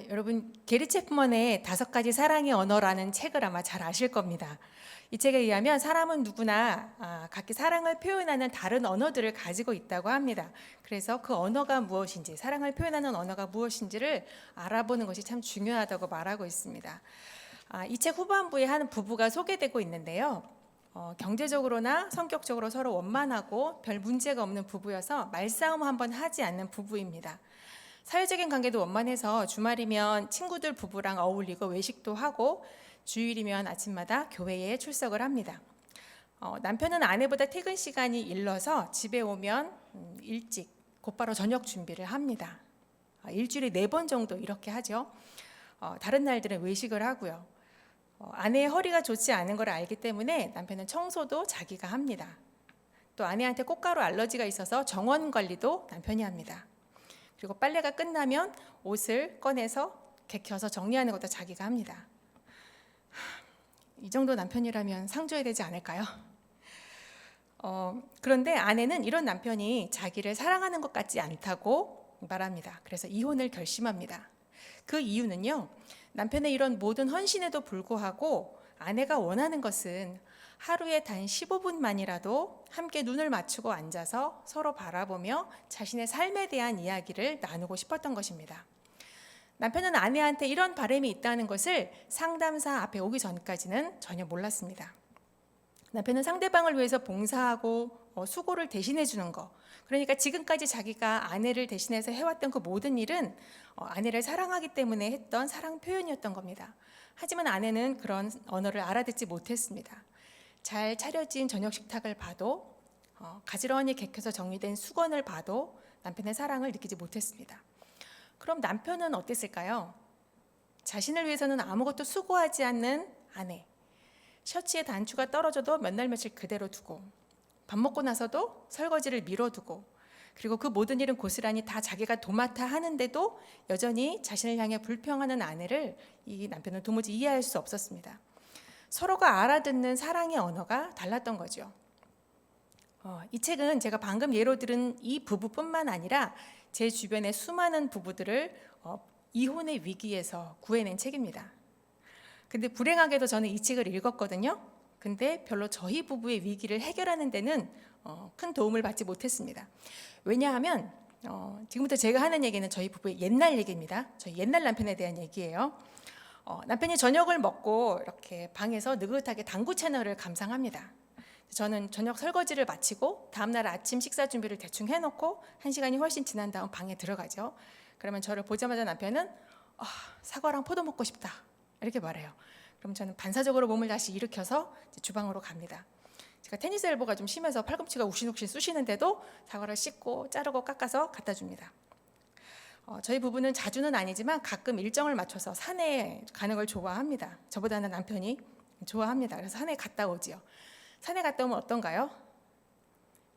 여러분 게리 챕먼의 5가지 사랑의 언어라는 책을 아마 잘 아실 겁니다. 이 책에 의하면 사람은 누구나 각기 사랑을 표현하는 다른 언어들을 가지고 있다고 합니다. 그래서 그 언어가 무엇인지, 사랑을 표현하는 언어가 무엇인지를 알아보는 것이 참 중요하다고 말하고 있습니다. 이 책 후반부에 한 부부가 소개되고 있는데요. 경제적으로나 성격적으로 서로 원만하고 별 문제가 없는 부부여서 말싸움 한번 하지 않는 부부입니다. 사회적인 관계도 원만해서 주말이면 친구들 부부랑 어울리고 외식도 하고 주일이면 아침마다 교회에 출석을 합니다. 남편은 아내보다 퇴근 시간이 일러서 집에 오면 일찍 곧바로 저녁 준비를 합니다. 일주일에 4번 정도 이렇게 하죠. 다른 날들은 외식을 하고요. 아내의 허리가 좋지 않은 걸 알기 때문에 남편은 청소도 자기가 합니다. 또 아내한테 꽃가루 알러지가 있어서 정원 관리도 남편이 합니다. 그리고 빨래가 끝나면 옷을 꺼내서 개켜서 정리하는 것도 자기가 합니다. 이 정도 남편이라면 상 줘야 되지 않을까요? 그런데 아내는 이런 남편이 자기를 사랑하는 것 같지 않다고 말합니다. 그래서 이혼을 결심합니다. 그 이유는요, 남편의 이런 모든 헌신에도 불구하고 아내가 원하는 것은 하루에 단 15분만이라도 함께 눈을 맞추고 앉아서 서로 바라보며 자신의 삶에 대한 이야기를 나누고 싶었던 것입니다. 남편은 아내한테 이런 바람이 있다는 것을 상담사 앞에 오기 전까지는 전혀 몰랐습니다. 남편은 상대방을 위해서 봉사하고 수고를 대신해 주는 거, 그러니까 지금까지 자기가 아내를 대신해서 해왔던 그 모든 일은 아내를 사랑하기 때문에 했던 사랑 표현이었던 겁니다. 하지만 아내는 그런 언어를 알아듣지 못했습니다. 잘 차려진 저녁 식탁을 봐도 가지런히 개켜서 정리된 수건을 봐도 남편의 사랑을 느끼지 못했습니다. 그럼 남편은 어땠을까요? 자신을 위해서는 아무것도 수고하지 않는 아내, 셔츠에 단추가 떨어져도 몇 날 며칠 그대로 두고, 밥 먹고 나서도 설거지를 미뤄두고, 그리고 그 모든 일은 고스란히 다 자기가 도맡아 하는데도 여전히 자신을 향해 불평하는 아내를 이 남편은 도무지 이해할 수 없었습니다. 서로가 알아듣는 사랑의 언어가 달랐던 거죠. 이 책은 제가 방금 예로 들은 이 부부뿐만 아니라 제 주변의 수많은 부부들을 이혼의 위기에서 구해낸 책입니다. 근데 불행하게도 저는 이 책을 읽었거든요. 근데 별로 저희 부부의 위기를 해결하는 데는 큰 도움을 받지 못했습니다. 왜냐하면 지금부터 제가 하는 얘기는 저희 부부의 옛날 얘기입니다. 저희 옛날 남편에 대한 얘기예요. 남편이 저녁을 먹고 이렇게 방에서 느긋하게 당구 채널을 감상합니다. 저는 저녁 설거지를 마치고 다음날 아침 식사 준비를 대충 해놓고 1시간이 훨씬 지난 다음 방에 들어가죠. 그러면 저를 보자마자 남편은 사과랑 포도 먹고 싶다 이렇게 말해요. 그럼 저는 반사적으로 몸을 다시 일으켜서 주방으로 갑니다. 제가 테니스 엘보가 좀 심해서 팔꿈치가 욱신욱신 쑤시는데도 사과를 씻고 자르고 깎아서 갖다 줍니다. 저희 부부는 자주는 아니지만 가끔 일정을 맞춰서 산에 가는 걸 좋아합니다. 저보다는 남편이 좋아합니다. 그래서 산에 갔다 오지요. 산에 갔다 오면 어떤가요?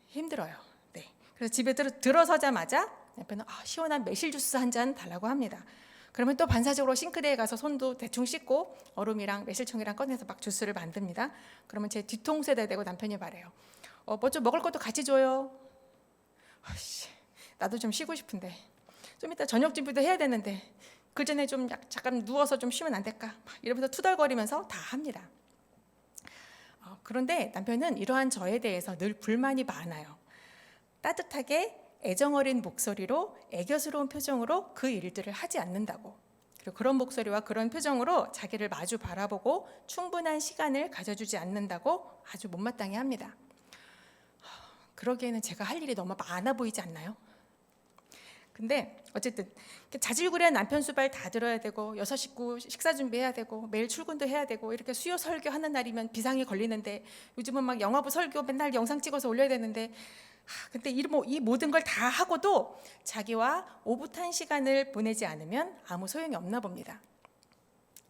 힘들어요. 네. 그래서 집에 들어서자마자 남편은 시원한 매실 주스 한 잔 달라고 합니다. 그러면 또 반사적으로 싱크대에 가서 손도 대충 씻고 얼음이랑 매실청이랑 꺼내서 막 주스를 만듭니다. 그러면 제 뒤통수에다 대고 남편이 말해요. 뭐 좀 먹을 것도 같이 줘요. 나도 좀 쉬고 싶은데 좀 이따 저녁 준비도 해야 되는데 그 전에 좀 잠깐 누워서 좀 쉬면 안 될까? 이러면서 투덜거리면서 다 합니다. 그런데 남편은 이러한 저에 대해서 늘 불만이 많아요. 따뜻하게 애정 어린 목소리로 애교스러운 표정으로 그 일들을 하지 않는다고. 그리고 그런 목소리와 그런 표정으로 자기를 마주 바라보고 충분한 시간을 가져주지 않는다고 아주 못마땅해 합니다. 그러기에는 제가 할 일이 너무 많아 보이지 않나요? 근데 어쨌든 자질구레한 남편 수발 다 들어야 되고 6 식구 식사 준비해야 되고 매일 출근도 해야 되고 이렇게 수요 설교하는 날이면 비상이 걸리는데 요즘은 막 영화부 설교 맨날 영상 찍어서 올려야 되는데 근데 이 모든 걸 다 하고도 자기와 오붓한 시간을 보내지 않으면 아무 소용이 없나 봅니다.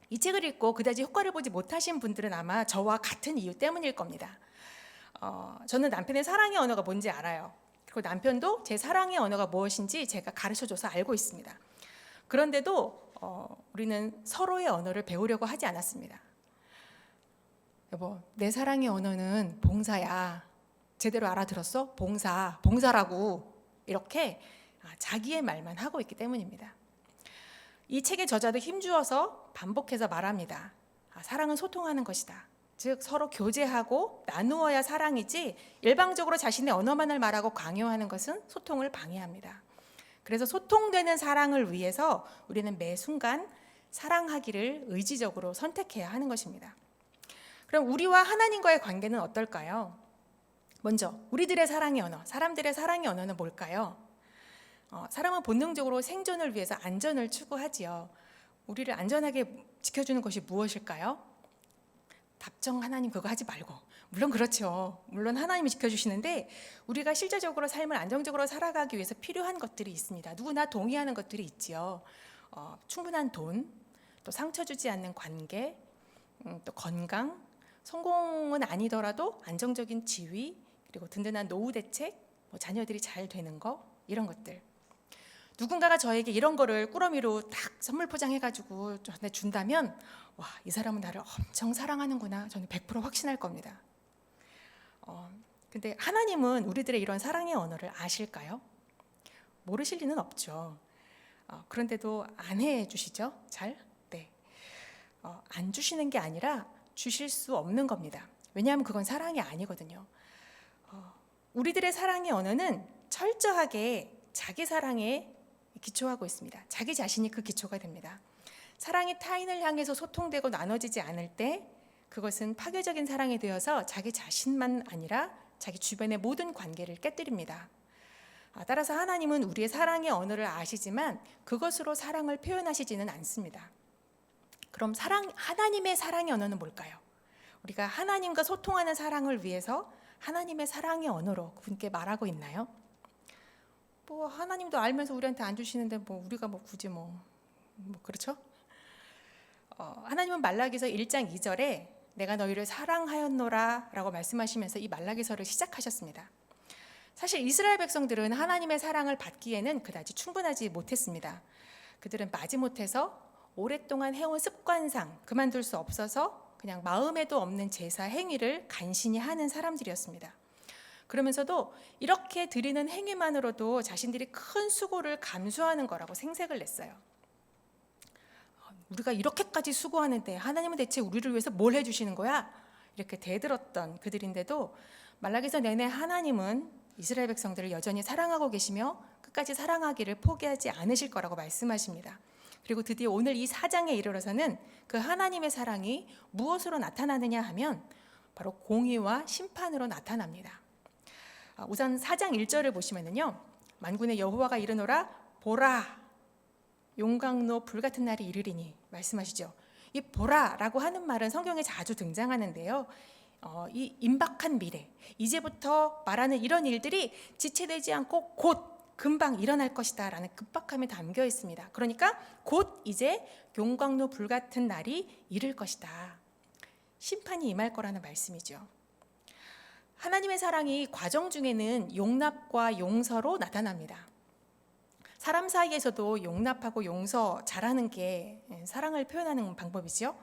이 책을 읽고 그다지 효과를 보지 못하신 분들은 아마 저와 같은 이유 때문일 겁니다. 저는 남편의 사랑의 언어가 뭔지 알아요. 그리고 남편도 제 사랑의 언어가 무엇인지 제가 가르쳐줘서 알고 있습니다. 그런데도 우리는 서로의 언어를 배우려고 하지 않았습니다. 여보, 내 사랑의 언어는 봉사야. 제대로 알아들었어? 봉사라고 이렇게 자기의 말만 하고 있기 때문입니다. 이 책의 저자도 힘주어서 반복해서 말합니다. 사랑은 소통하는 것이다. 즉 서로 교제하고 나누어야 사랑이지 일방적으로 자신의 언어만을 말하고 강요하는 것은 소통을 방해합니다. 그래서 소통되는 사랑을 위해서 우리는 매 순간 사랑하기를 의지적으로 선택해야 하는 것입니다. 그럼 우리와 하나님과의 관계는 어떨까요? 먼저 우리들의 사랑의 언어, 사람들의 사랑의 언어는 뭘까요? 사람은 본능적으로 생존을 위해서 안전을 추구하지요. 우리를 안전하게 지켜주는 것이 무엇일까요? 답정 하나님 그거 하지 말고. 물론 그렇죠. 물론 하나님이 지켜주시는데 우리가 실제적으로 삶을 안정적으로 살아가기 위해서 필요한 것들이 있습니다. 누구나 동의하는 것들이 있지요. 충분한 돈, 또 상처 주지 않는 관계, 또 건강, 성공은 아니더라도 안정적인 지위, 그리고 든든한 노후 대책, 자녀들이 잘 되는 거, 이런 것들. 누군가가 저에게 이런 거를 꾸러미로 딱 선물 포장해가지고 저한테 준다면 와, 이 사람은 나를 엄청 사랑하는구나, 저는 100% 확신할 겁니다. 근데 하나님은 우리들의 이런 사랑의 언어를 아실까요? 모르실 리는 없죠. 그런데도 안 해주시죠? 잘? 네. 안 주시는 게 아니라 주실 수 없는 겁니다. 왜냐하면 그건 사랑이 아니거든요. 우리들의 사랑의 언어는 철저하게 자기 사랑에 기초하고 있습니다. 자기 자신이 그 기초가 됩니다. 사랑이 타인을 향해서 소통되고 나눠지지 않을 때 그것은 파괴적인 사랑이 되어서 자기 자신만 아니라 자기 주변의 모든 관계를 깨뜨립니다. 따라서 하나님은 우리의 사랑의 언어를 아시지만 그것으로 사랑을 표현하시지는 않습니다. 그럼 하나님의 사랑의 언어는 뭘까요? 우리가 하나님과 소통하는 사랑을 위해서 하나님의 사랑의 언어로 그분께 말하고 있나요? 하나님도 알면서 우리한테 안 주시는데 우리가 굳이 그렇죠? 하나님은 말라기서 1장 2절에 내가 너희를 사랑하였노라 라고 말씀하시면서 이 말라기서를 시작하셨습니다. 사실 이스라엘 백성들은 하나님의 사랑을 받기에는 그다지 충분하지 못했습니다. 그들은 마지못해서 오랫동안 해온 습관상 그만둘 수 없어서 그냥 마음에도 없는 제사 행위를 간신히 하는 사람들이었습니다. 그러면서도 이렇게 드리는 행위만으로도 자신들이 큰 수고를 감수하는 거라고 생색을 냈어요. 우리가 이렇게까지 수고하는데 하나님은 대체 우리를 위해서 뭘 해주시는 거야? 이렇게 대들었던 그들인데도 말라기서 내내 하나님은 이스라엘 백성들을 여전히 사랑하고 계시며 끝까지 사랑하기를 포기하지 않으실 거라고 말씀하십니다. 그리고 드디어 오늘 이 4장에 이르러서는 그 하나님의 사랑이 무엇으로 나타나느냐 하면 바로 공의와 심판으로 나타납니다. 우선 4장 1절을 보시면은요, 만군의 여호와가 이르노라 보라 용광로 불같은 날이 이르리니 말씀하시죠. 이 보라라고 하는 말은 성경에 자주 등장하는데요, 이 임박한 미래, 이제부터 말하는 이런 일들이 지체되지 않고 곧 금방 일어날 것이다 라는 급박함이 담겨 있습니다. 그러니까 곧 이제 용광로 불같은 날이 이를 것이다, 심판이 임할 거라는 말씀이죠. 하나님의 사랑이 과정 중에는 용납과 용서로 나타납니다. 사람 사이에서도 용납하고 용서 잘하는 게 사랑을 표현하는 방법이죠.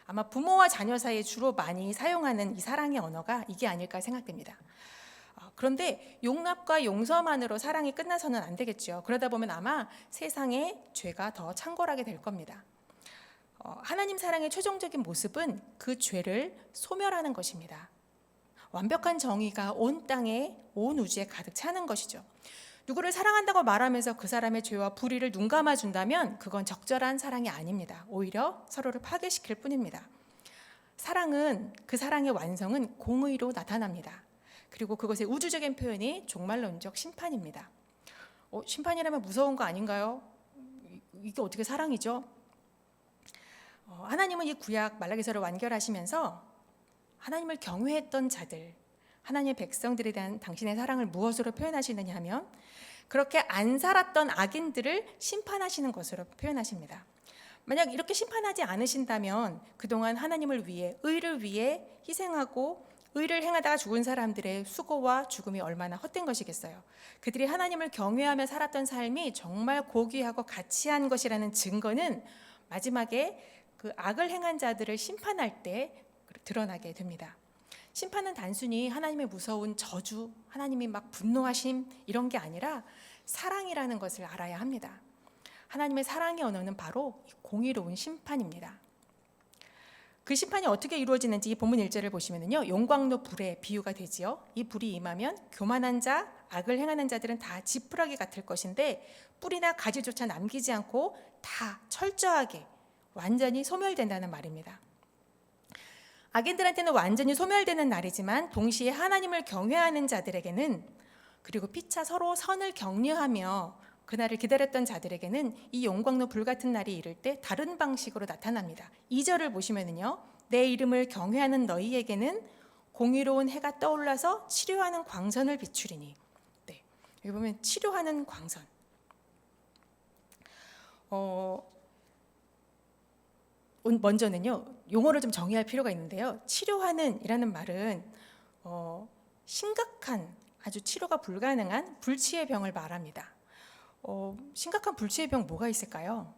아마 부모와 자녀 사이에 주로 많이 사용하는 이 사랑의 언어가 이게 아닐까 생각됩니다. 그런데 용납과 용서만으로 사랑이 끝나서는 안 되겠죠. 그러다 보면 아마 세상에 죄가 더 창궐하게 될 겁니다. 하나님 사랑의 최종적인 모습은 그 죄를 소멸하는 것입니다. 완벽한 정의가 온 땅에, 온 우주에 가득 차는 것이죠. 누구를 사랑한다고 말하면서 그 사람의 죄와 불의를 눈감아 준다면 그건 적절한 사랑이 아닙니다. 오히려 서로를 파괴시킬 뿐입니다. 사랑은, 그 사랑의 완성은 공의로 나타납니다. 그리고 그것의 우주적인 표현이 종말론적 심판입니다. 심판이라면 무서운 거 아닌가요? 이게 어떻게 사랑이죠? 하나님은 이 구약 말라기서를 완결하시면서 하나님을 경외했던 자들, 하나님의 백성들에 대한 당신의 사랑을 무엇으로 표현하시느냐 하면 그렇게 안 살았던 악인들을 심판하시는 것으로 표현하십니다. 만약 이렇게 심판하지 않으신다면 그동안 하나님을 위해, 의를 위해 희생하고 의를 행하다가 죽은 사람들의 수고와 죽음이 얼마나 헛된 것이겠어요. 그들이 하나님을 경외하며 살았던 삶이 정말 고귀하고 가치한 것이라는 증거는 마지막에 그 악을 행한 자들을 심판할 때 드러나게 됩니다. 심판은 단순히 하나님의 무서운 저주, 하나님이 막 분노하심 이런 게 아니라 사랑이라는 것을 알아야 합니다. 하나님의 사랑의 언어는 바로 공의로운 심판입니다. 그 심판이 어떻게 이루어지는지 이 본문 1절을 보시면요, 용광로 불의 비유가 되지요. 이 불이 임하면 교만한 자, 악을 행하는 자들은 다 지푸라기 같을 것인데 뿌리나 가지조차 남기지 않고 다 철저하게 완전히 소멸된다는 말입니다. 악인들한테는 완전히 소멸되는 날이지만 동시에 하나님을 경외하는 자들에게는, 그리고 피차 서로 선을 격려하며 그날을 기다렸던 자들에게는 이 용광로 불 같은 날이 이를 때 다른 방식으로 나타납니다. 2절을 보시면은요, 내 이름을 경외하는 너희에게는 공의로운 해가 떠올라서 치료하는 광선을 비추리니. 네, 여기 보면 치료하는 광선. 먼저는요, 용어를 좀 정의할 필요가 있는데요. 치료하는 이라는 말은 심각한, 아주 치료가 불가능한 불치의 병을 말합니다. 심각한 불치의 병 뭐가 있을까요?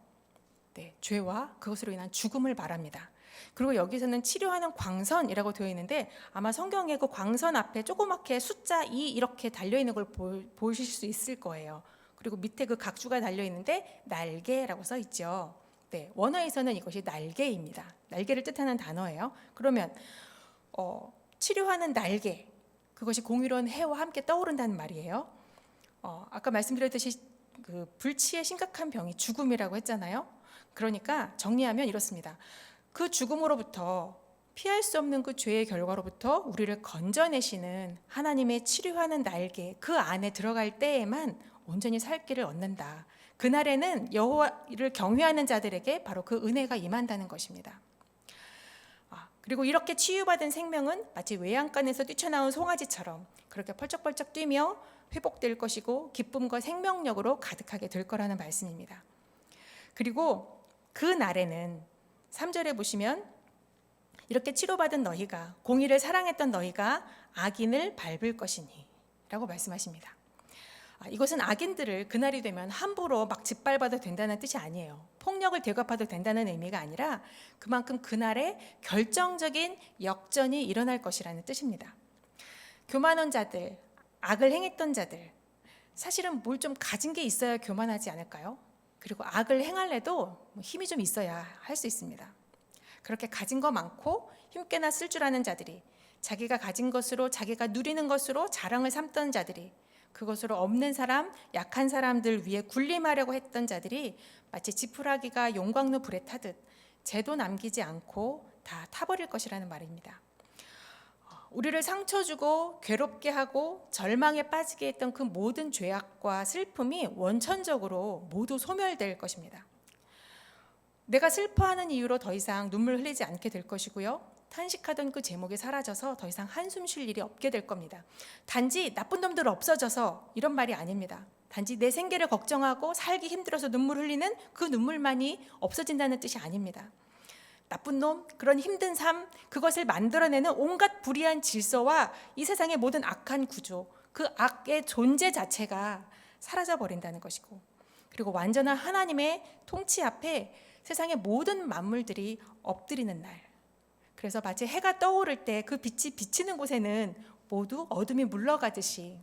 네, 죄와 그것으로 인한 죽음을 말합니다. 그리고 여기서는 치료하는 광선이라고 되어 있는데 아마 성경에 그 광선 앞에 조그맣게 숫자 2 이렇게 달려있는 걸 보실 수 있을 거예요. 그리고 밑에 그 각주가 달려있는데 날개라고 써 있죠. 네, 원어에서는 이것이 날개입니다. 날개를 뜻하는 단어예요. 그러면 치료하는 날개, 그것이 공의로운 해와 함께 떠오른다는 말이에요. 아까 말씀드렸듯이 그 불치의 심각한 병이 죽음이라고 했잖아요. 그러니까 정리하면 이렇습니다. 그 죽음으로부터, 피할 수 없는 그 죄의 결과로부터 우리를 건져내시는 하나님의 치료하는 날개, 그 안에 들어갈 때에만 온전히 살 길을 얻는다. 그날에는 여호와를 경외하는 자들에게 바로 그 은혜가 임한다는 것입니다. 그리고 이렇게 치유받은 생명은 마치 외양간에서 뛰쳐나온 송아지처럼 그렇게 펄쩍펄쩍 뛰며 회복될 것이고 기쁨과 생명력으로 가득하게 될 거라는 말씀입니다. 그리고 그 날에는 3절에 보시면 이렇게 치료받은 너희가, 공의를 사랑했던 너희가 악인을 밟을 것이니 라고 말씀하십니다. 이것은 악인들을 그날이 되면 함부로 막 짓밟아도 된다는 뜻이 아니에요. 폭력을 대갚아도 된다는 의미가 아니라 그만큼 그날에 결정적인 역전이 일어날 것이라는 뜻입니다. 교만한 자들, 악을 행했던 자들, 사실은 뭘 좀 가진 게 있어야 교만하지 않을까요? 그리고 악을 행할래도 힘이 좀 있어야 할 수 있습니다. 그렇게 가진 거 많고 힘께나 쓸 줄 아는 자들이, 자기가 가진 것으로, 자기가 누리는 것으로 자랑을 삼던 자들이, 그것으로 없는 사람, 약한 사람들 위에 군림하려고 했던 자들이 마치 지푸라기가 용광로 불에 타듯 재도 남기지 않고 다 타버릴 것이라는 말입니다. 우리를 상처 주고 괴롭게 하고 절망에 빠지게 했던 그 모든 죄악과 슬픔이 원천적으로 모두 소멸될 것입니다. 내가 슬퍼하는 이유로 더 이상 눈물 흘리지 않게 될 것이고요. 탄식하던 그 제목이 사라져서 더 이상 한숨 쉴 일이 없게 될 겁니다. 단지 나쁜 놈들 없어져서 이런 말이 아닙니다. 단지 내 생계를 걱정하고 살기 힘들어서 눈물 흘리는 그 눈물만이 없어진다는 뜻이 아닙니다. 나쁜 놈, 그런 힘든 삶, 그것을 만들어내는 온갖 불의한 질서와 이 세상의 모든 악한 구조, 그 악의 존재 자체가 사라져버린다는 것이고, 그리고 완전한 하나님의 통치 앞에 세상의 모든 만물들이 엎드리는 날, 그래서 마치 해가 떠오를 때 그 빛이 비치는 곳에는 모두 어둠이 물러가듯이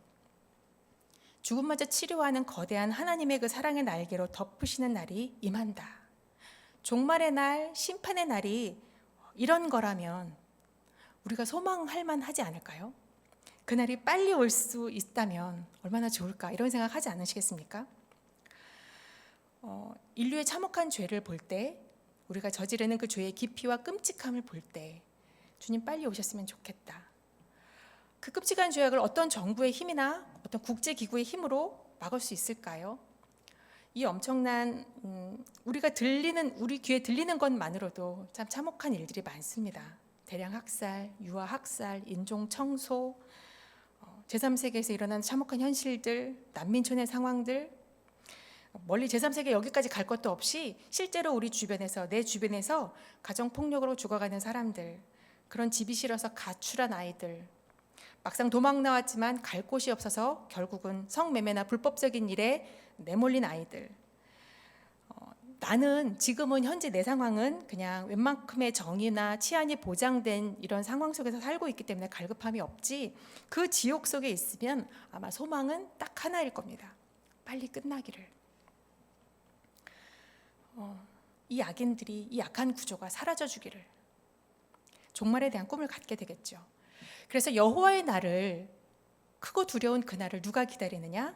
죽음마저 치료하는 거대한 하나님의 그 사랑의 날개로 덮으시는 날이 임한다. 종말의 날, 심판의 날이 이런 거라면 우리가 소망할 만하지 않을까요? 그날이 빨리 올 수 있다면 얼마나 좋을까, 이런 생각 하지 않으시겠습니까? 인류의 참혹한 죄를 볼 때, 우리가 저지르는 그 죄의 깊이와 끔찍함을 볼 때 주님 빨리 오셨으면 좋겠다. 그 끔찍한 죄악을 어떤 정부의 힘이나 어떤 국제기구의 힘으로 막을 수 있을까요? 이 엄청난 우리 귀에 들리는 것만으로도 참 참혹한 일들이 많습니다. 대량 학살, 유아 학살, 인종 청소, 제3세계에서 일어난 참혹한 현실들, 난민촌의 상황들, 멀리 제3세계 여기까지 갈 것도 없이 실제로 우리 주변에서, 내 주변에서 가정폭력으로 죽어가는 사람들, 그런 집이 싫어서 가출한 아이들, 막상 도망 나왔지만 갈 곳이 없어서 결국은 성매매나 불법적인 일에 내몰린 아이들. 나는 지금은 현재 내 상황은 그냥 웬만큼의 정의나 치안이 보장된 이런 상황 속에서 살고 있기 때문에 갈급함이 없지, 그 지옥 속에 있으면 아마 소망은 딱 하나일 겁니다. 빨리 끝나기를. 이 악인들이, 이 악한 구조가 사라져 주기를, 종말에 대한 꿈을 갖게 되겠죠. 그래서 여호와의 날을, 크고 두려운 그 날을 누가 기다리느냐?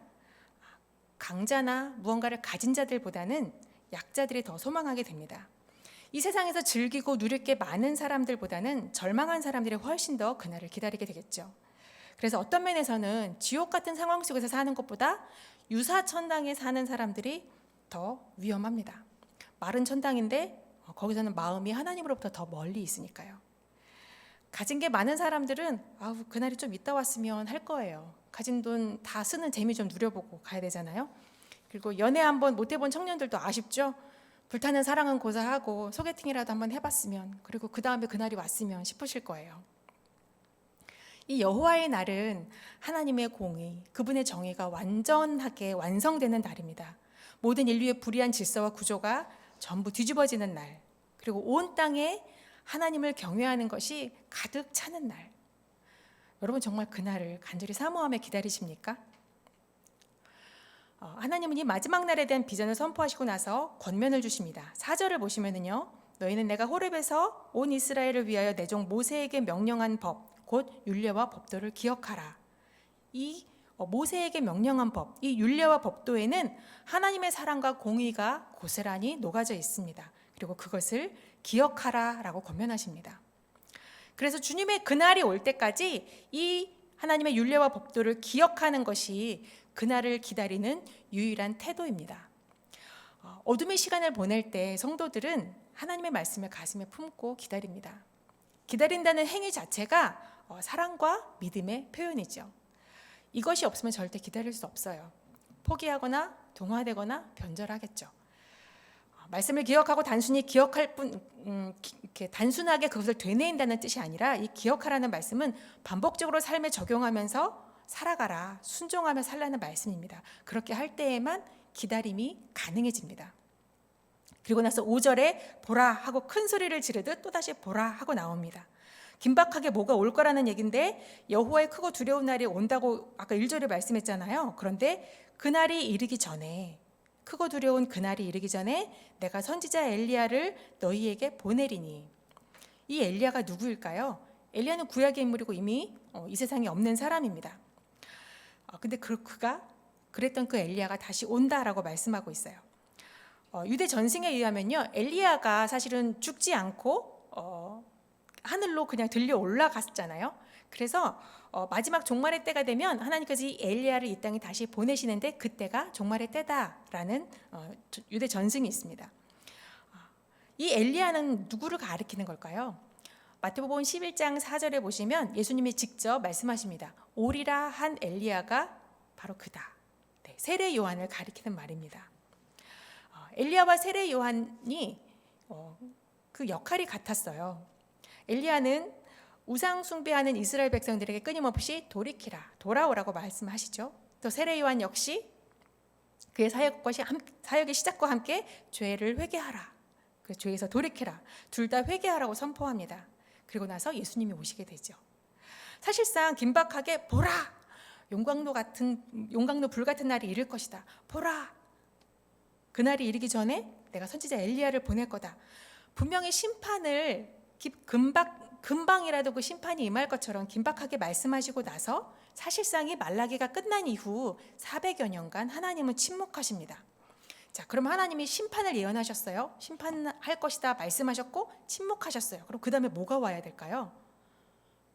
강자나 무언가를 가진 자들보다는 약자들이 더 소망하게 됩니다. 이 세상에서 즐기고 누릴 게 많은 사람들보다는 절망한 사람들이 훨씬 더 그날을 기다리게 되겠죠. 그래서 어떤 면에서는 지옥 같은 상황 속에서 사는 것보다 유사천당에 사는 사람들이 더 위험합니다. 마른 천당인데 거기서는 마음이 하나님으로부터 더 멀리 있으니까요. 가진 게 많은 사람들은 그날이 좀 있다 왔으면 할 거예요. 가진 돈 다 쓰는 재미 좀 누려보고 가야 되잖아요. 그리고 연애 한번 못 해본 청년들도 아쉽죠. 불타는 사랑은 고사하고 소개팅이라도 한번 해봤으면, 그리고 그 다음에 그날이 왔으면 싶으실 거예요. 이 여호와의 날은 하나님의 공의, 그분의 정의가 완전하게 완성되는 날입니다. 모든 인류의 불의한 질서와 구조가 전부 뒤집어지는 날, 그리고 온 땅에 하나님을 경외하는 것이 가득 차는 날. 여러분 정말 그날을 간절히 사모하며 기다리십니까? 하나님은 이 마지막 날에 대한 비전을 선포하시고 나서 권면을 주십니다. 4절을 보시면은요, 너희는 내가 호렙에서 온 이스라엘을 위하여 내 종 모세에게 명령한 법, 곧 율례와 법도를 기억하라. 이 모세에게 명령한 법, 이 율례와 법도에는 하나님의 사랑과 공의가 고스란히 녹아져 있습니다. 그리고 그것을 기억하라라고 권면하십니다. 그래서 주님의 그날이 올 때까지 이 하나님의 율례와 법도를 기억하는 것이 그날을 기다리는 유일한 태도입니다. 어둠의 시간을 보낼 때 성도들은 하나님의 말씀을 가슴에 품고 기다립니다. 기다린다는 행위 자체가 사랑과 믿음의 표현이죠. 이것이 없으면 절대 기다릴 수 없어요. 포기하거나 동화되거나 변절하겠죠. 말씀을 기억하고 단순히 기억할 뿐, 이렇게 단순하게 그것을 되뇌인다는 뜻이 아니라, 이 기억하라는 말씀은 반복적으로 삶에 적용하면서 살아가라, 순종하며 살라는 말씀입니다. 그렇게 할 때에만 기다림이 가능해집니다. 그리고 나서 5절에 보라 하고 큰 소리를 지르듯 또다시 보라 하고 나옵니다. 긴박하게 뭐가 올 거라는 얘기인데, 여호와의 크고 두려운 날이 온다고 아까 1절에 말씀했잖아요. 그런데 그날이 이르기 전에, 크고 두려운 그날이 이르기 전에 내가 선지자 엘리야를 너희에게 보내리니. 이 엘리야가 누구일까요? 엘리야는 구약의 인물이고 이미 이 세상에 없는 사람입니다. 근데 그가 그랬던 그 엘리야가 다시 온다라고 말씀하고 있어요. 유대 전승에 의하면요, 엘리야가 사실은 죽지 않고 하늘로 그냥 들려 올라갔잖아요. 그래서 마지막 종말의 때가 되면 하나님께서 이 엘리야를 이 땅에 다시 보내시는데, 그때가 종말의 때다라는 유대 전승이 있습니다. 이 엘리야는 누구를 가리키는 걸까요? 마태복음 11장 4절에 보시면 예수님이 직접 말씀하십니다. 오리라 한 엘리야가 바로 그다. 네, 세례 요한을 가리키는 말입니다. 엘리야와 세례 요한이 그 역할이 같았어요. 엘리야는 우상 숭배하는 이스라엘 백성들에게 끊임없이 돌이키라, 돌아오라고 말씀하시죠. 또 세례 요한 역시 그의 사역의 시작과 함께 죄를 회개하라, 그 죄에서 돌이키라, 둘 다 회개하라고 선포합니다. 그리고 나서 예수님이 오시게 되죠. 사실상 긴박하게 보라, 용광로 불 같은 날이 이를 것이다. 보라, 그날이 이르기 전에 내가 선지자 엘리야를 보낼 거다. 분명히 심판을 금방이라도 그 심판이 임할 것처럼 긴박하게 말씀하시고 나서 사실상 이 말라기가 끝난 이후 400여 년간 하나님은 침묵하십니다. 자, 그럼 하나님이 심판을 예언하셨어요. 심판할 것이다 말씀하셨고 침묵하셨어요. 그럼 그 다음에 뭐가 와야 될까요?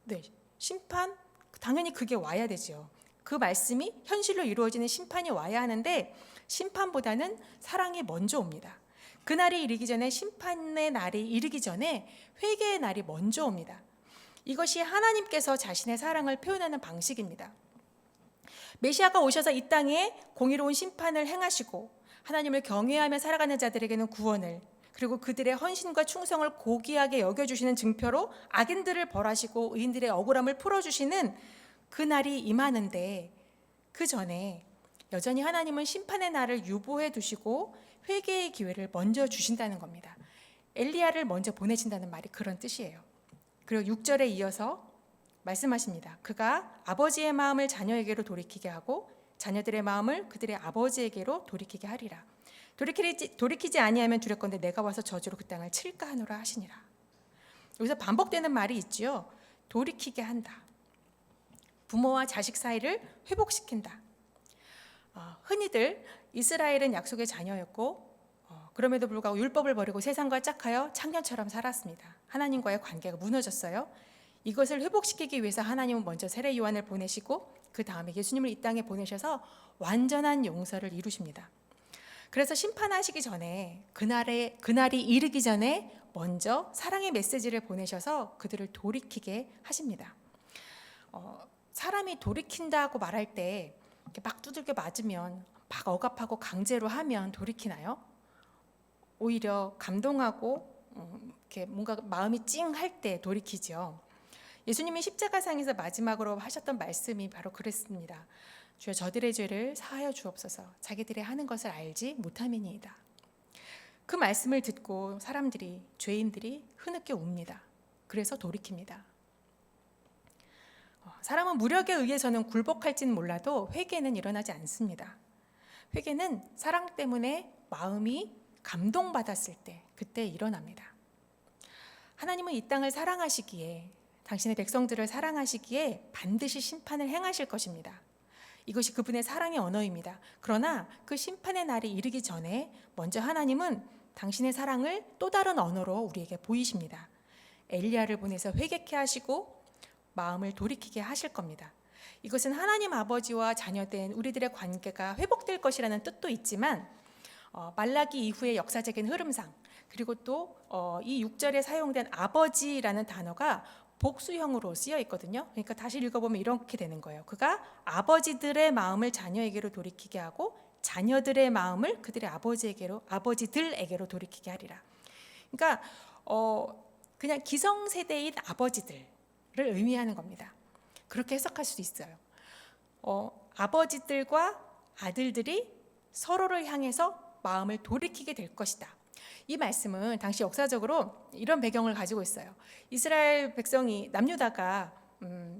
네, 심판, 당연히 그게 와야 되죠. 그 말씀이 현실로 이루어지는 심판이 와야 하는데, 심판보다는 사랑이 먼저 옵니다. 그날이 이르기 전에, 심판의 날이 이르기 전에 회개의 날이 먼저 옵니다. 이것이 하나님께서 자신의 사랑을 표현하는 방식입니다. 메시아가 오셔서 이 땅에 공의로운 심판을 행하시고 하나님을 경외하며 살아가는 자들에게는 구원을, 그리고 그들의 헌신과 충성을 고귀하게 여겨주시는 증표로 악인들을 벌하시고 의인들의 억울함을 풀어주시는 그 날이 임하는데, 그 전에 여전히 하나님은 심판의 날을 유보해 두시고 회개의 기회를 먼저 주신다는 겁니다. 엘리야를 먼저 보내신다는 말이 그런 뜻이에요. 그리고 6절에 이어서 말씀하십니다. 그가 아버지의 마음을 자녀에게로 돌이키게 하고 자녀들의 마음을 그들의 아버지에게로 돌이키게 하리라. 돌이키지 아니하면 두렵건대 내가 와서 저주로 그 땅을 칠까 하노라 하시니라. 여기서 반복되는 말이 있지요. 돌이키게 한다. 부모와 자식 사이를 회복시킨다. 흔히들 이스라엘은 약속의 자녀였고 그럼에도 불구하고 율법을 버리고 세상과 짝하여 창녀처럼 살았습니다. 하나님과의 관계가 무너졌어요. 이것을 회복시키기 위해서 하나님은 먼저 세례 요한을 보내시고 그 다음에 예수님을 이 땅에 보내셔서 완전한 용서를 이루십니다. 그래서 심판하시기 전에 그날이 이르기 전에 먼저 사랑의 메시지를 보내셔서 그들을 돌이키게 하십니다. 사람이 돌이킨다고 말할 때 이렇게 막 두들겨 맞으면 막 억압하고 강제로 하면 돌이키나요? 오히려 감동하고 이렇게 뭔가 마음이 찡할 때 돌이키죠. 예수님이 십자가상에서 마지막으로 하셨던 말씀이 바로 그랬습니다. 주여 저들의 죄를 사하여 주옵소서. 자기들이 하는 것을 알지 못함이니이다. 그 말씀을 듣고 죄인들이 흐느껴 웁니다. 그래서 돌이킵니다. 사람은 무력에 의해서는 굴복할지는 몰라도 회개는 일어나지 않습니다. 회개는 사랑 때문에 마음이 감동받았을 때 그때 일어납니다. 하나님은 이 땅을 사랑하시기에 당신의 백성들을 사랑하시기에 반드시 심판을 행하실 것입니다. 이것이 그분의 사랑의 언어입니다. 그러나 그 심판의 날이 이르기 전에 먼저 하나님은 당신의 사랑을 또 다른 언어로 우리에게 보이십니다. 엘리야를 보내서 회개케 하시고 마음을 돌이키게 하실 겁니다. 이것은 하나님 아버지와 자녀된 우리들의 관계가 회복될 것이라는 뜻도 있지만 말라기 이후의 역사적인 흐름상 그리고 또 이 6절에 사용된 아버지라는 단어가 복수형으로 쓰여 있거든요. 그러니까 다시 읽어보면 이렇게 되는 거예요. 그가 아버지들의 마음을 자녀에게로 돌이키게 하고 자녀들의 마음을 그들의 아버지들에게로 돌이키게 하리라. 그러니까 그냥 기성세대인 아버지들을 의미하는 겁니다. 그렇게 해석할 수도 있어요. 아버지들과 아들들이 서로를 향해서 마음을 돌이키게 될 것이다. 이 말씀은 당시 역사적으로 이런 배경을 가지고 있어요. 이스라엘 백성이 남유다가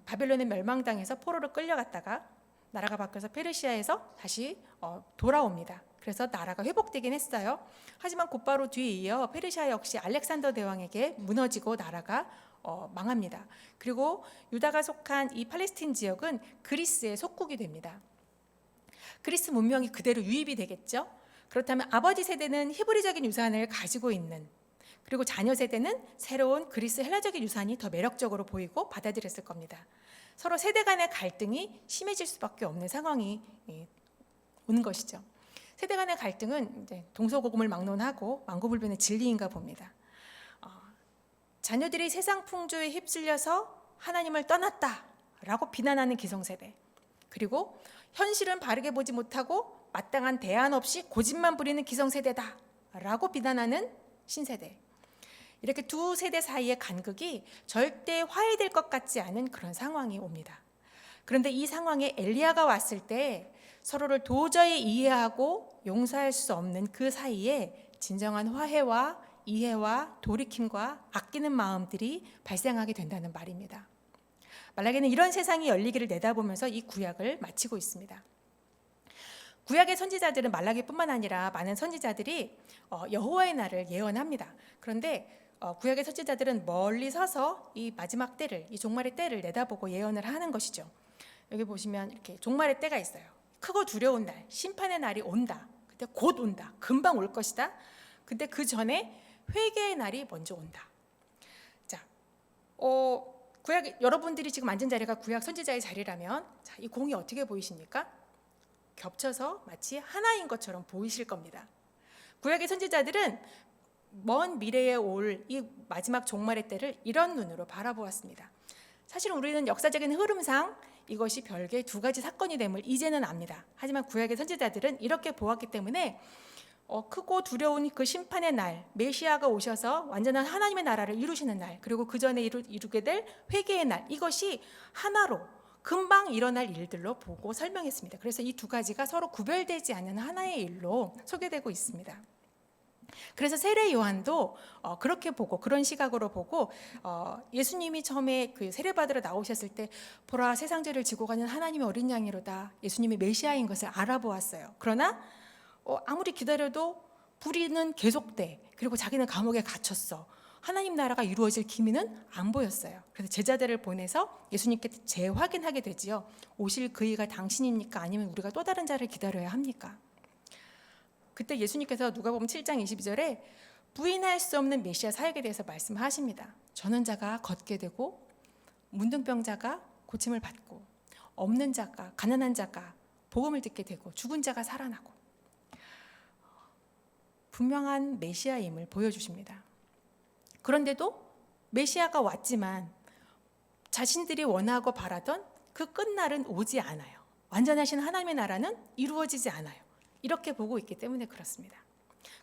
바벨론에 멸망당해서 포로로 끌려갔다가 나라가 바뀌어서 페르시아에서 다시 돌아옵니다. 그래서 나라가 회복되긴 했어요. 하지만 곧바로 뒤에 이어 페르시아 역시 알렉산더 대왕에게 무너지고 나라가 망합니다. 그리고 유다가 속한 이 팔레스틴 지역은 그리스의 속국이 됩니다. 그리스 문명이 그대로 유입이 되겠죠. 그렇다면 아버지 세대는 히브리적인 유산을 가지고 있는, 그리고 자녀 세대는 새로운 그리스 헬라적인 유산이 더 매력적으로 보이고 받아들였을 겁니다. 서로 세대 간의 갈등이 심해질 수밖에 없는 상황이 오는 것이죠. 세대 간의 갈등은 이제 동서고금을 막론하고 망고불변의 진리인가 봅니다. 자녀들이 세상 풍조에 휩쓸려서 하나님을 떠났다라고 비난하는 기성세대, 그리고 현실은 바르게 보지 못하고 마땅한 대안 없이 고집만 부리는 기성세대다라고 비난하는 신세대. 이렇게 두 세대 사이의 간극이 절대 화해될 것 같지 않은 그런 상황이 옵니다. 그런데 이 상황에 엘리야가 왔을 때 서로를 도저히 이해하고 용서할 수 없는 그 사이에 진정한 화해와 이해와 돌이킴과 아끼는 마음들이 발생하게 된다는 말입니다. 말라기는 이런 세상이 열리기를 내다보면서 이 구약을 마치고 있습니다. 구약의 선지자들은 말라기뿐만 아니라 많은 선지자들이 여호와의 날을 예언합니다. 그런데 구약의 선지자들은 멀리 서서 이 마지막 때를, 이 종말의 때를 내다보고 예언을 하는 것이죠. 여기 보시면 이렇게 종말의 때가 있어요. 크고 두려운 날, 심판의 날이 온다. 그때 곧 온다. 금방 올 것이다. 근데 그 전에 회개의 날이 먼저 온다. 자, 구약, 여러분들이 지금 앉은 자리가 구약 선지자의 자리라면, 자, 이 공이 어떻게 보이십니까? 겹쳐서 마치 하나인 것처럼 보이실 겁니다. 구약의 선지자들은 먼 미래에 올 이 마지막 종말의 때를 이런 눈으로 바라보았습니다. 사실은 우리는 역사적인 흐름상 이것이 별개의 두 가지 사건이 됨을 이제는 압니다. 하지만 구약의 선지자들은 이렇게 보았기 때문에 크고 두려운 그 심판의 날, 메시아가 오셔서 완전한 하나님의 나라를 이루시는 날, 그리고 그 전에 이루게 될 회개의 날, 이것이 하나로 금방 일어날 일들로 보고 설명했습니다. 그래서 이 두 가지가 서로 구별되지 않는 하나의 일로 소개되고 있습니다. 그래서 세례 요한도 그렇게 보고, 그런 시각으로 보고, 예수님이 처음에 그 세례 받으러 나오셨을 때 보라 세상 죄를 지고 가는 하나님의 어린 양이로다, 예수님이 메시아인 것을 알아보았어요. 그러나 아무리 기다려도 불의는 계속돼. 그리고 자기는 감옥에 갇혔어. 하나님 나라가 이루어질 기미는 안 보였어요. 그래서 제자들을 보내서 예수님께 재확인하게 되지요. 오실 그이가 당신입니까? 아니면 우리가 또 다른 자를 기다려야 합니까? 그때 예수님께서 누가복음 7장 22절에 부인할 수 없는 메시아 사역에 대해서 말씀하십니다. 전원 자가 걷게 되고 문둥병자가 고침을 받고 없는 자가 가난한 자가 복음을 듣게 되고 죽은 자가 살아나고 분명한 메시아임을 보여주십니다. 그런데도 메시아가 왔지만 자신들이 원하고 바라던 그 끝날은 오지 않아요. 완전하신 하나님의 나라는 이루어지지 않아요. 이렇게 보고 있기 때문에 그렇습니다.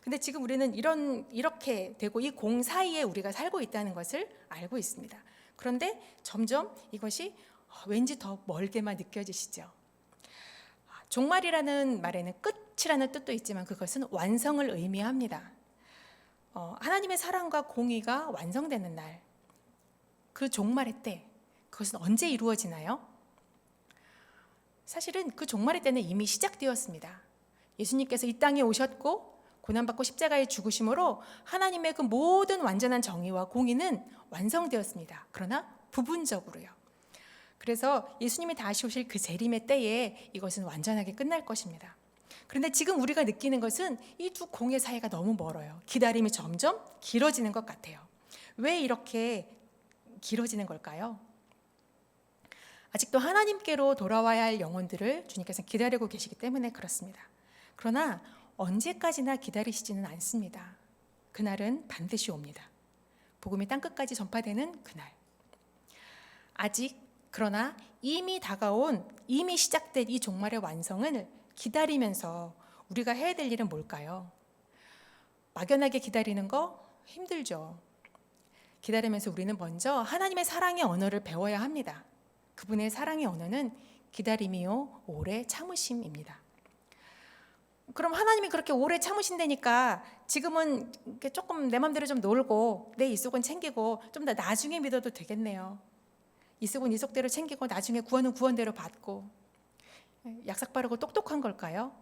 근데 지금 우리는 이렇게 되고 이 공 사이에 우리가 살고 있다는 것을 알고 있습니다. 그런데 점점 이것이 왠지 더 멀게만 느껴지시죠. 종말이라는 말에는 끝이라는 뜻도 있지만 그것은 완성을 의미합니다. 하나님의 사랑과 공의가 완성되는 날, 그 종말의 때, 그것은 언제 이루어지나요? 사실은 그 종말의 때는 이미 시작되었습니다. 예수님께서 이 땅에 오셨고 고난받고 십자가에 죽으심으로 하나님의 그 모든 완전한 정의와 공의는 완성되었습니다. 그러나 부분적으로요. 그래서 예수님이 다시 오실 그 재림의 때에 이것은 완전하게 끝날 것입니다. 그런데 지금 우리가 느끼는 것은 이 두 공의 사이가 너무 멀어요. 기다림이 점점 길어지는 것 같아요. 왜 이렇게 길어지는 걸까요? 아직도 하나님께로 돌아와야 할 영혼들을 주님께서 기다리고 계시기 때문에 그렇습니다. 그러나 언제까지나 기다리시지는 않습니다. 그날은 반드시 옵니다. 복음이 땅끝까지 전파되는 그날. 그러나 이미 다가온, 이미 시작된 이 종말의 완성을 기다리면서 우리가 해야 될 일은 뭘까요? 막연하게 기다리는 거 힘들죠. 기다리면서 우리는 먼저 하나님의 사랑의 언어를 배워야 합니다. 그분의 사랑의 언어는 기다림이요 오래 참으심입니다. 그럼 하나님이 그렇게 오래 참으신다니까 지금은 조금 내 맘대로 좀 놀고 내 이속은 챙기고 좀 더 나중에 믿어도 되겠네요. 이속은 이속대로 챙기고 나중에 구원은 구원대로 받고. 약삭 빠르고 똑똑한 걸까요?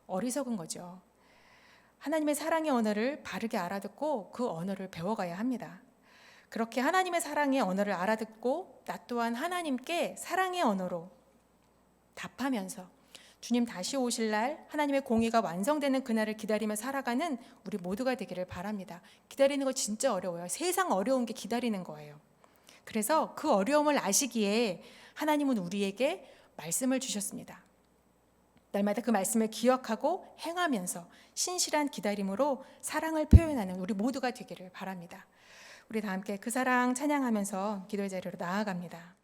어리석은 거죠. 하나님의 사랑의 언어를 바르게 알아듣고 그 언어를 배워가야 합니다. 그렇게 하나님의 사랑의 언어를 알아듣고 나 또한 하나님께 사랑의 언어로 답하면서 주님 다시 오실 날 하나님의 공의가 완성되는 그날을 기다리며 살아가는 우리 모두가 되기를 바랍니다. 기다리는 거 진짜 어려워요. 세상 어려운 게 기다리는 거예요. 그래서 그 어려움을 아시기에 하나님은 우리에게 말씀을 주셨습니다. 날마다 그 말씀을 기억하고 행하면서 신실한 기다림으로 사랑을 표현하는 우리 모두가 되기를 바랍니다. 우리 다 함께 그 사랑 찬양하면서 기도의 자리로 나아갑니다.